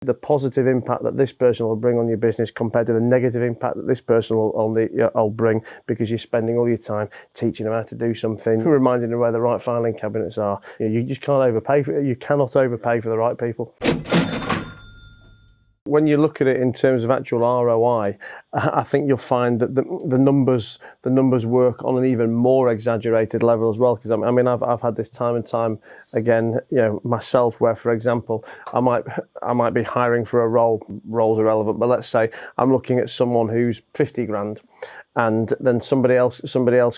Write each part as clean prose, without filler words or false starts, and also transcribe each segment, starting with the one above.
The positive impact that this person will bring on your business compared to the negative impact that this person will bring, because you're spending all your time teaching them how to do something, reminding them where the right filing cabinets are. You just can't overpay for it. You cannot overpay for the right people. When you look at it in terms of actual ROI, I think you'll find that the numbers work on an even more exaggerated level as well. Because I mean, I've had this time and time again, myself, where, for example, I might be hiring for a role's irrelevant, but let's say I'm looking at someone who's 50 grand. And then somebody else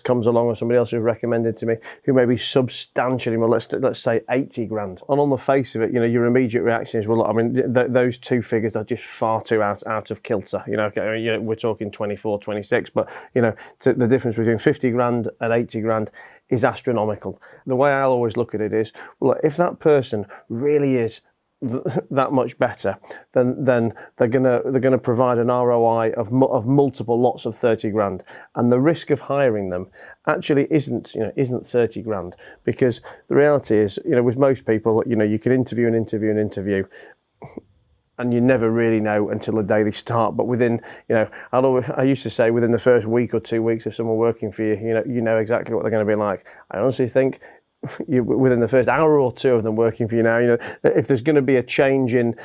comes along, or somebody else who's recommended to me, who may be substantially more, let's say 80 grand. And on the face of it, your immediate reaction is, well, look, I mean, those two figures are just far too out of kilter. We're talking 24, 26, but the difference between 50 grand and 80 grand is astronomical. The way I'll always look at it is, well, if that person really is that much better, then they're gonna provide an ROI of multiple lots of 30 grand, and the risk of hiring them actually isn't 30 grand, because the reality is, with most people, you can interview and you never really know until the day they start. But within, I used to say, within the first week or 2 weeks of someone working for you, you know exactly what they're going to be like. I honestly think within the first hour or two of them working for you now, if there's going to be a change in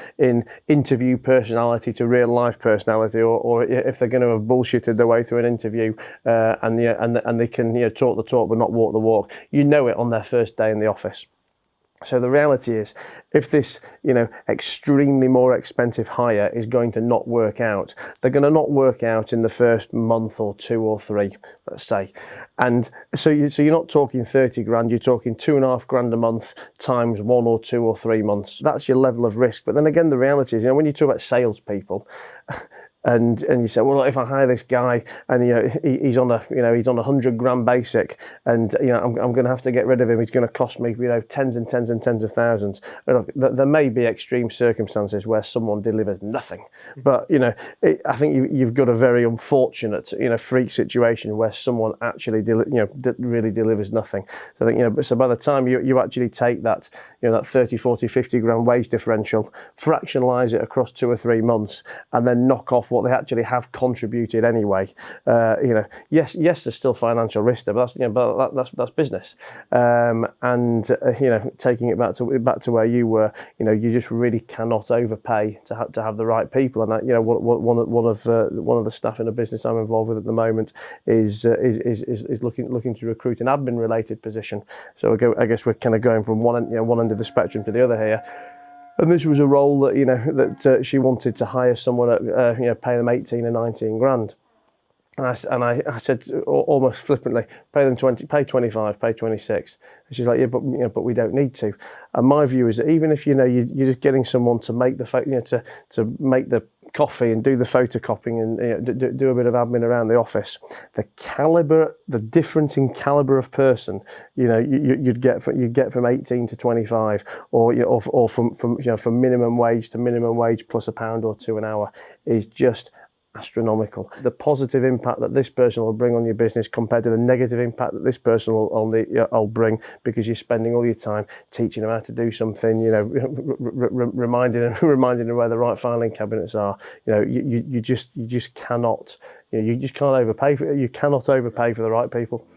interview personality to real life personality, or if they're going to have bullshitted their way through an interview and they can talk the talk but not walk the walk, it on their first day in the office. So the reality is, if this, extremely more expensive hire is going to not work out, they're going to not work out in the first month or 2 or 3, let's say. And so you're not talking 30 grand, you're talking 2.5 grand a month times 1 or 2 or 3 months. That's your level of risk. But then again, the reality is, when you talk about salespeople, and you say, well, if I hire this guy and he's on a 100 grand basic, and I'm going to have to get rid of him, he's going to cost me tens and tens and tens of thousands. Look, there may be extreme circumstances where someone delivers nothing, but I think you've got a very unfortunate freak situation where someone actually really delivers nothing. So I think so by the time you actually take that that 30, 40, 50 grand wage differential, fractionalize it across 2 or 3 months, and then knock off what they actually have contributed anyway. Yes, there's still financial risk there, but that's business. Taking it back to where you were, you just really cannot overpay to have the right people. And one of the staff in a business I'm involved with at the moment is looking to recruit an admin related position. So I guess we're kind of going from one end of the spectrum to the other here. And this was a role that that she wanted to hire someone at pay them 18 or 19 grand. And I said almost flippantly, pay them 20, pay 25, pay 26. And she's like, yeah, but we don't need to. And my view is that even if you're just getting someone to make the to make the coffee and do the photocopying and do a bit of admin around the office, the difference in caliber of person, you'd get from 18 to 25, or from minimum wage to minimum wage plus £1 or 2 an hour is just astronomical. The positive impact that this person will bring on your business compared to the negative impact that this person will bring, because you're spending all your time teaching them how to do something, reminding them where the right filing cabinets are. You just cannot, you just can't overpay for it. You cannot overpay for the right people.